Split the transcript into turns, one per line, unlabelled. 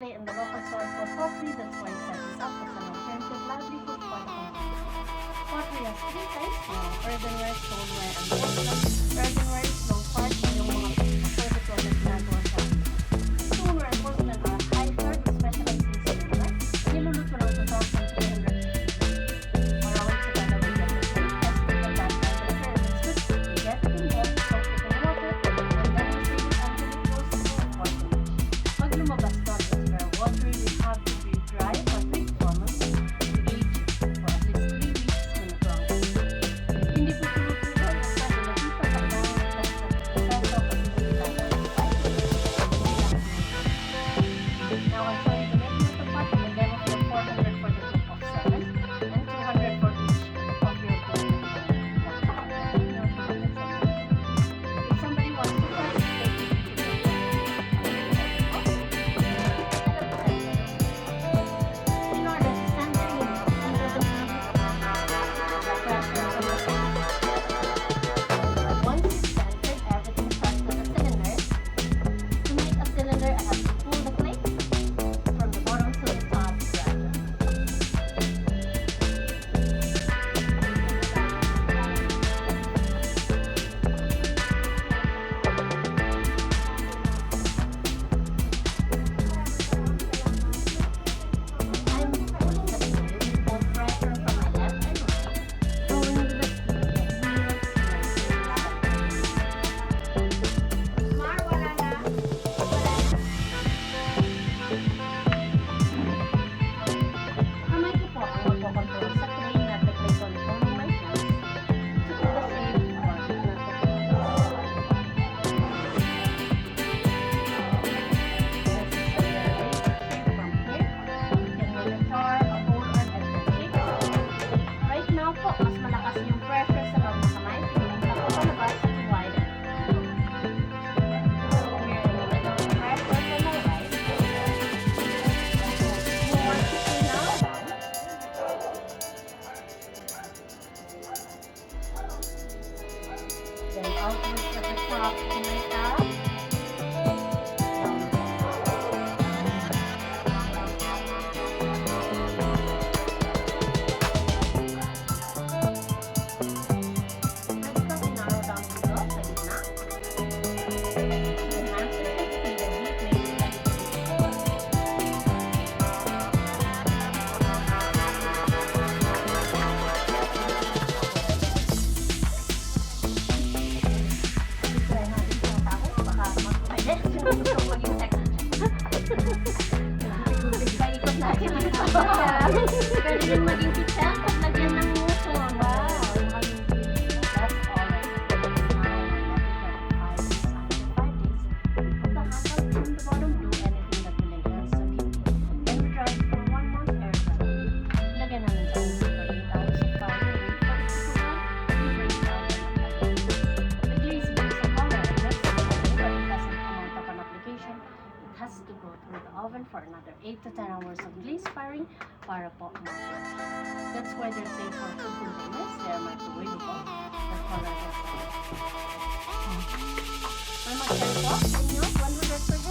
And the local soil for pottery, that's why it set this up as an alternative livelihood for the community. Pottery has three types, earthenware, stoneware, and porcelain. Earthenware is low part, yung mga purpose na ginagawa sa stoneware and porcelain are high heart, specialized in silver. Niluluto lang sa 1,300 or away sa Sagada Benguet. Test it at that temperature. It's good. We get it in bowl, soak it in water, and then we save it until it goes to washing. Pag lumabas to, water will have to be dry for 3 to 4 months to age for at least 3 weeks in a ground. Hindi po tulutulo ang sabi na dito pagkakaroon ng proseso kasi sila na Now I'm trying to make this pot and then of your 400 for the group of 7 and 200 for each of your group. If somebody wants to try it, outwards at the top to make up. Narrow down dito sa gitna. Enhance it with speed and heat, make it like pwede rin maging pizza pag lagyan ng muso. Wow! That's all right. Now, 5 days. Put the handle from the bottom, do anything that will enhance the beauty. Then we dry it for 1 month air dry. Lagyan namin sa oven for 8 hours of powder. Wait for it to cool down. We bring it out and apply. The glaze gives a color and makes it lovely, but it doesn't amount of an application. It has to go through the oven for another 8 to 10 hours of glaze firing para po ma-finish. That's why they're safe for food containers. They're microwavable. The color is may mag-share po sa inyo 100%